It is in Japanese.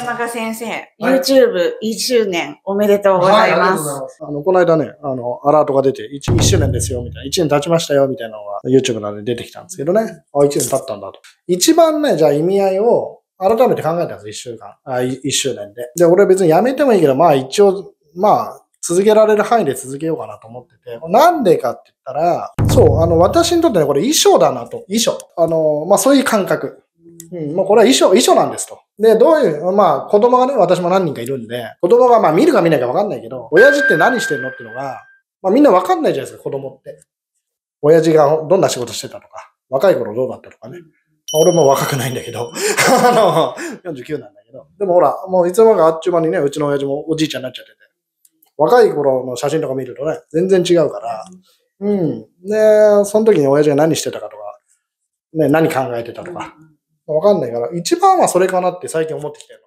中先生、YouTube 1周年おめでとうございます。この間ね、アラートが出て、1周年ですよ、みたいな。1年経ちましたよ、みたいなのが YouTube などで出てきたんですけどね。1年経ったんだと。一番ね、じゃあ意味合いを改めて考えたんです、1周年で。で、俺別にやめてもいいけど、まあ一応、続けられる範囲で続けようかなと思ってて。なんでかって言ったら、そう、私にとってね、これ衣装だなと。衣装。そういう感覚。もうこれは衣装なんですと。で、どういう、子供がね、私も何人かいるんで、子供が見るか見ないか分かんないけど、親父って何してんのっていうのが、みんな分かんないじゃないですか、子供って。親父がどんな仕事してたとか、若い頃どうだったとかね。俺も若くないんだけど、49なんだけど。でもほら、もういつの間にかあっちゅう間にね、うちの親父もおじいちゃんになっちゃってて。若い頃の写真とか見るとね、全然違うから。で、その時に親父が何してたかとか、ね、何考えてたとか。わかんないから、一番はそれかなって最近思ってきてる。